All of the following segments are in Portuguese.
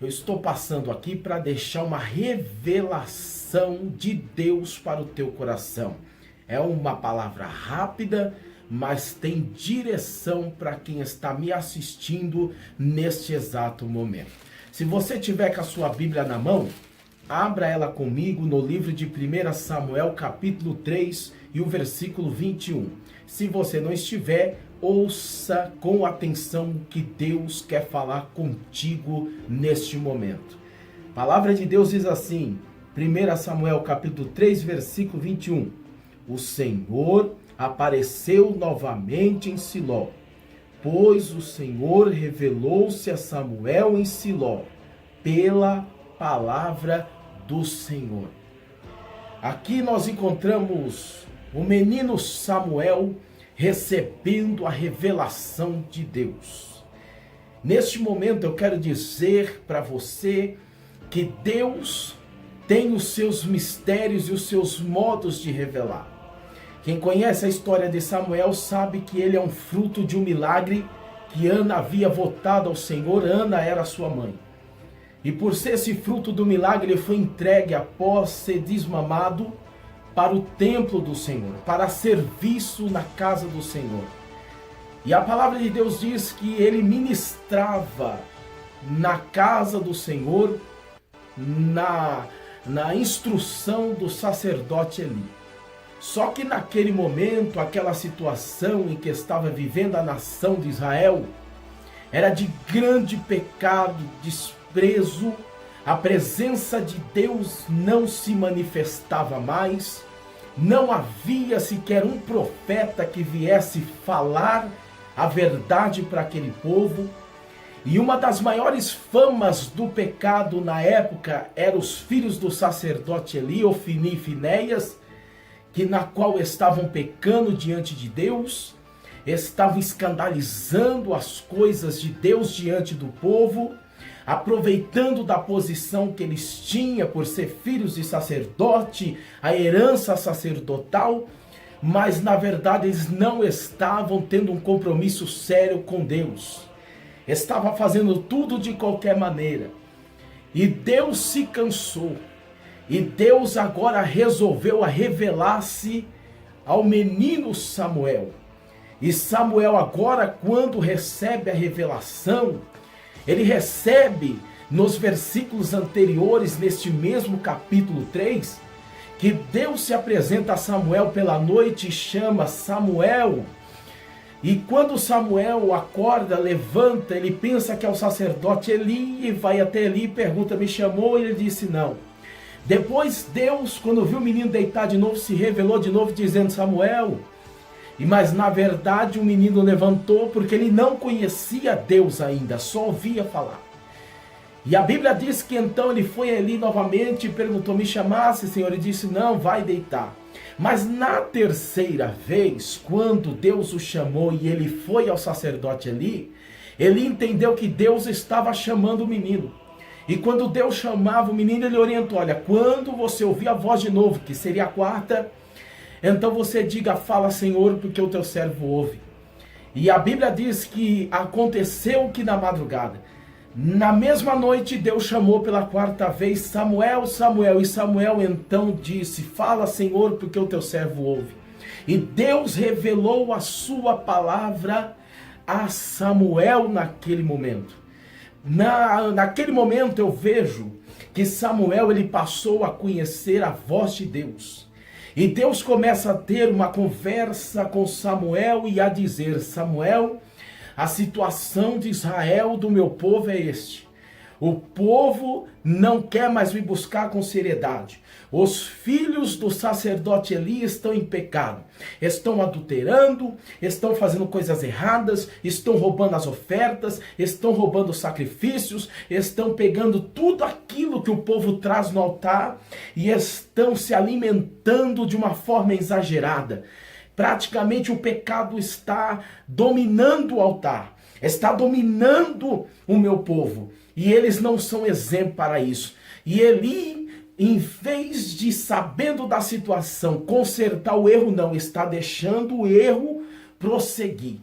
eu estou passando aqui para deixar uma revelação de Deus para o teu coração. É uma palavra rápida, mas tem direção para quem está me assistindo neste exato momento. Se você tiver com a sua Bíblia na mão, abra ela comigo no livro de 1 Samuel, capítulo 3 e o versículo 21. Se você não estiver, ouça com atenção o que Deus quer falar contigo neste momento. A palavra de Deus diz assim, 1 Samuel capítulo 3, versículo 21. O Senhor apareceu novamente em Siló, pois o Senhor revelou-se a Samuel em Siló, pela palavra do Senhor. Aqui nós encontramos o menino Samuel recebendo a revelação de Deus. Neste momento eu quero dizer para você que Deus tem os seus mistérios e os seus modos de revelar. Quem conhece a história de Samuel sabe que ele é um fruto de um milagre que Ana havia votado ao Senhor. Ana era sua mãe. E por ser esse fruto do milagre, ele foi entregue após ser desmamado para o templo do Senhor, para serviço na casa do Senhor. E a palavra de Deus diz que ele ministrava na casa do Senhor, na instrução do sacerdote Eli. Só que naquele momento, aquela situação em que estava vivendo a nação de Israel, era de grande pecado, desprezo, a presença de Deus não se manifestava mais, não havia sequer um profeta que viesse falar a verdade para aquele povo. E uma das maiores famas do pecado na época eram os filhos do sacerdote Eli, Ofni e Finéias, que na qual estavam pecando diante de Deus, estavam escandalizando as coisas de Deus diante do povo, aproveitando da posição que eles tinham por ser filhos de sacerdote, a herança sacerdotal, mas na verdade eles não estavam tendo um compromisso sério com Deus. Estava fazendo tudo de qualquer maneira. E Deus se cansou. E Deus agora resolveu revelar-se ao menino Samuel. E Samuel agora, quando recebe a revelação, ele recebe nos versículos anteriores, neste mesmo capítulo 3, que Deus se apresenta a Samuel pela noite e chama Samuel. E quando Samuel acorda, levanta, ele pensa que é o sacerdote Eli e vai até Eli e pergunta, me chamou? E ele disse não. Depois Deus, quando viu o menino deitar de novo, se revelou de novo dizendo Samuel. Mas na verdade o menino levantou porque ele não conhecia Deus ainda, só ouvia falar. E a Bíblia diz que então ele foi ali novamente e perguntou, me chamasse, Senhor? Ele disse, não, vai deitar. Mas na terceira vez, quando Deus o chamou e ele foi ao sacerdote Eli, ele entendeu que Deus estava chamando o menino. E quando Deus chamava o menino, ele orientou, olha, quando você ouvir a voz de novo, que seria a quarta, então você diga, fala Senhor, porque o teu servo ouve. E a Bíblia diz que aconteceu que na madrugada, na mesma noite, Deus chamou pela quarta vez, Samuel, Samuel. E Samuel então disse, fala Senhor, porque o teu servo ouve. E Deus revelou a sua palavra a Samuel naquele momento. Naquele momento eu vejo que Samuel ele passou a conhecer a voz de Deus. E Deus começa a ter uma conversa com Samuel e a dizer, Samuel, a situação de Israel, do meu povo é este. O povo não quer mais me buscar com seriedade. Os filhos do sacerdote Eli estão em pecado. Estão adulterando, estão fazendo coisas erradas, estão roubando as ofertas, estão roubando os sacrifícios, estão pegando tudo aquilo que o povo traz no altar e estão se alimentando de uma forma exagerada. Praticamente o pecado está dominando o altar, está dominando o meu povo. E eles não são exemplo para isso. E Eli, em vez de, sabendo da situação, consertar o erro, não, está deixando o erro prosseguir.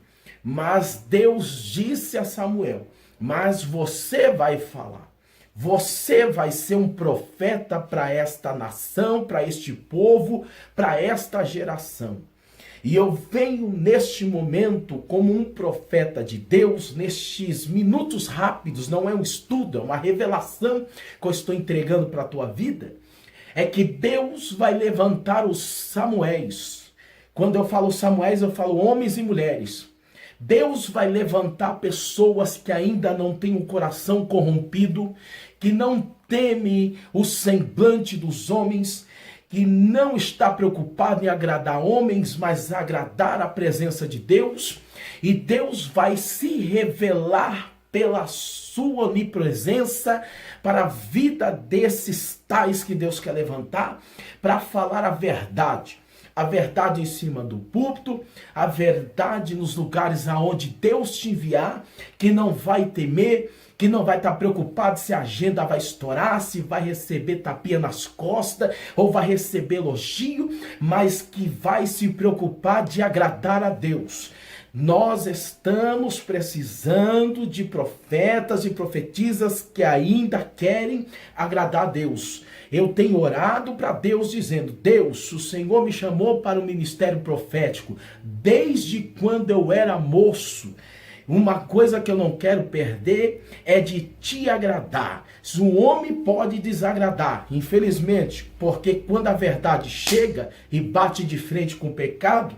Mas Deus disse a Samuel, mas você vai falar. Você vai ser um profeta para esta nação, para este povo, para esta geração. E eu venho neste momento como um profeta de Deus, nestes minutos rápidos, não é um estudo, é uma revelação que eu estou entregando para a tua vida, é que Deus vai levantar os Samuéis. Quando eu falo Samuéis, eu falo homens e mulheres. Deus vai levantar pessoas que ainda não têm o coração corrompido, que não teme o semblante dos homens, que não está preocupado em agradar homens, mas agradar a presença de Deus. E Deus vai se revelar pela sua onipresença para a vida desses tais que Deus quer levantar, para falar a verdade em cima do púlpito, a verdade nos lugares aonde Deus te enviar, que não vai temer, que não vai estar preocupado se a agenda vai estourar, se vai receber tapinha nas costas, ou vai receber elogio, mas que vai se preocupar de agradar a Deus. Nós estamos precisando de profetas e profetisas que ainda querem agradar a Deus. Eu tenho orado para Deus dizendo: Deus, o Senhor me chamou para o ministério profético desde quando eu era moço. Uma coisa que eu não quero perder é de te agradar. Se um homem pode desagradar, infelizmente, porque quando a verdade chega e bate de frente com o pecado,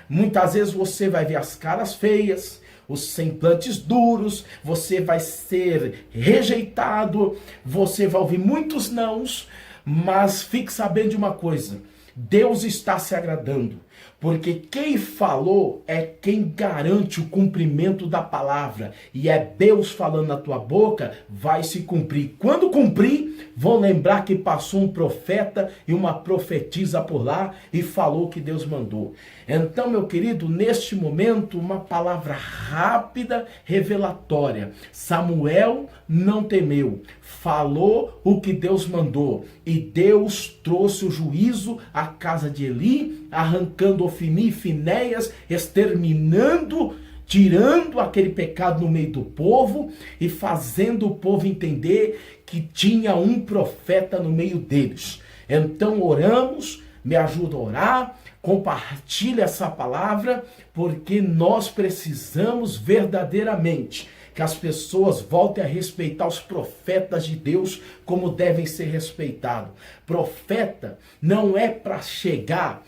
muitas vezes você vai ver as caras feias, os semblantes duros, você vai ser rejeitado, você vai ouvir muitos nãos, mas fique sabendo de uma coisa: Deus está se agradando. Porque quem falou é quem garante o cumprimento da palavra. E é Deus falando na tua boca, vai se cumprir. Quando cumprir, vão lembrar que passou um profeta e uma profetisa por lá e falou o que Deus mandou. Então, meu querido, neste momento, uma palavra rápida, revelatória. Samuel não temeu, falou o que Deus mandou. E Deus trouxe o juízo à casa de Eli, arrancando Ofni e Finéias, exterminando, tirando aquele pecado no meio do povo e fazendo o povo entender que tinha um profeta no meio deles. Então oramos, me ajuda a orar, compartilha essa palavra, porque nós precisamos verdadeiramente que as pessoas voltem a respeitar os profetas de Deus como devem ser respeitados. Profeta não é para chegar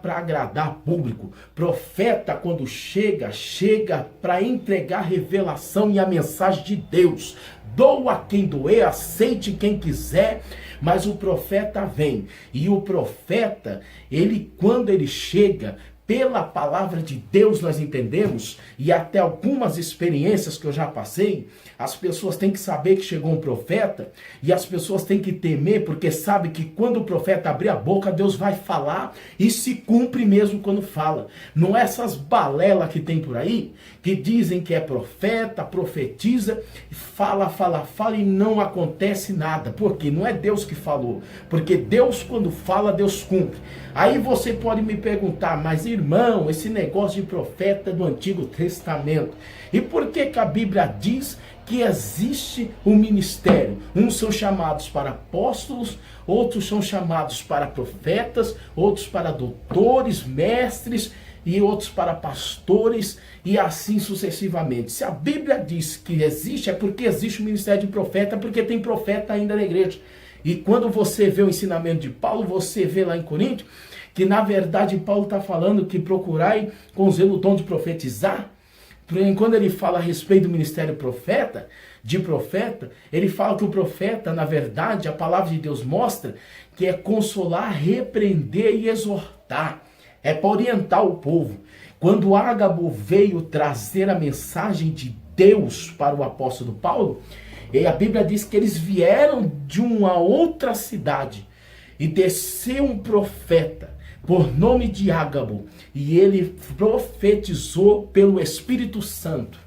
para agradar público. Profeta, quando chega para entregar a revelação e a mensagem de Deus. Doa quem doer, aceite quem quiser, mas o profeta vem. E o profeta, quando ele chega, pela palavra de Deus nós entendemos, e até algumas experiências que eu já passei, as pessoas têm que saber que chegou um profeta, e as pessoas têm que temer, porque sabe que quando o profeta abrir a boca, Deus vai falar, e se cumpre mesmo quando fala. Não é essas balelas que tem por aí, que dizem que é profeta, profetiza, fala, e não acontece nada. Por quê? Não é Deus que falou, porque Deus quando fala, Deus cumpre. Aí você pode me perguntar: mas irmão, esse negócio de profeta do Antigo Testamento, e por que a Bíblia diz que existe um ministério? Uns são chamados para apóstolos, outros são chamados para profetas, outros para doutores, mestres, e outros para pastores, e assim sucessivamente. Se a Bíblia diz que existe, é porque existe o ministério de profeta, porque tem profeta ainda na igreja. E quando você vê o ensinamento de Paulo, você vê lá em Coríntios, que na verdade Paulo está falando que procurai com zelo o dom de profetizar. Quando ele fala a respeito do ministério de profeta, ele fala que o profeta, na verdade, a palavra de Deus mostra que é consolar, repreender e exortar. É para orientar o povo. Quando Ágabo veio trazer a mensagem de Deus para o apóstolo Paulo, e a Bíblia diz que eles vieram de uma outra cidade e desceu um profeta por nome de Ágabo, e ele profetizou pelo Espírito Santo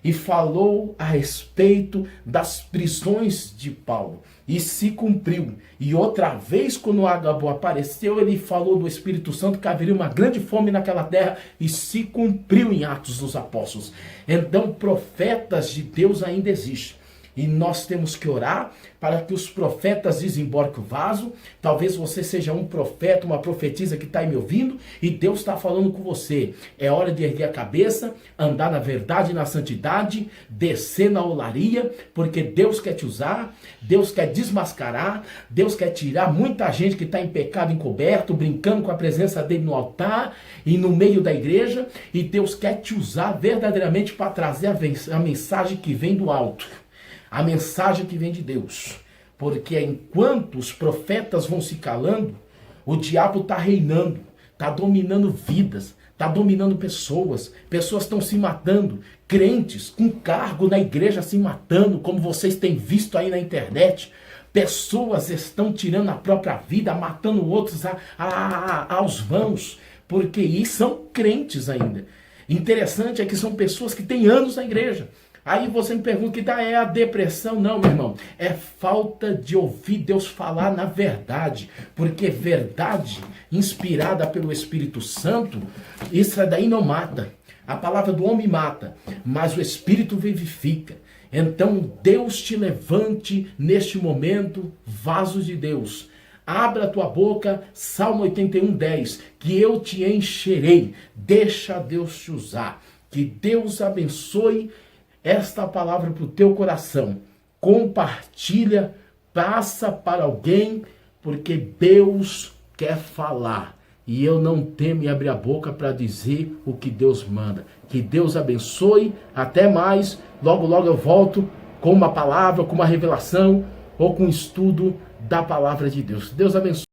e falou a respeito das prisões de Paulo, e se cumpriu. E outra vez, quando Ágabo apareceu, ele falou do Espírito Santo, que haveria uma grande fome naquela terra, e se cumpriu em Atos dos Apóstolos. Então, profetas de Deus ainda existem. E nós temos que orar para que os profetas desembarquem o vaso. Talvez você seja um profeta, uma profetisa que está aí me ouvindo e Deus está falando com você. É hora de erguer a cabeça, andar na verdade e na santidade, descer na olaria, porque Deus quer te usar, Deus quer desmascarar, Deus quer tirar muita gente que está em pecado encoberto, brincando com a presença dele no altar e no meio da igreja, e Deus quer te usar verdadeiramente para trazer a mensagem que vem do alto. A mensagem que vem de Deus. Porque enquanto os profetas vão se calando, o diabo está reinando, está dominando vidas, está dominando pessoas. Pessoas estão se matando, crentes com cargo na igreja se matando, como vocês têm visto aí na internet. Pessoas estão tirando a própria vida, matando outros aos vãos, porque isso são crentes ainda. Interessante é que são pessoas que têm anos na igreja. Aí você me pergunta que é a depressão. Não, meu irmão. É falta de ouvir Deus falar na verdade. Porque verdade, inspirada pelo Espírito Santo, isso daí não mata. A palavra do homem mata, mas o Espírito vivifica. Então Deus te levante neste momento, vasos de Deus. Abra a tua boca, Salmo 81:10, que eu te encherei. Deixa Deus te usar. Que Deus abençoe esta palavra para o teu coração. Compartilha, passa para alguém, porque Deus quer falar. E eu não temo em abrir a boca para dizer o que Deus manda. Que Deus abençoe. Até mais. Logo, logo eu volto com uma palavra, com uma revelação ou com um estudo da palavra de Deus. Deus abençoe.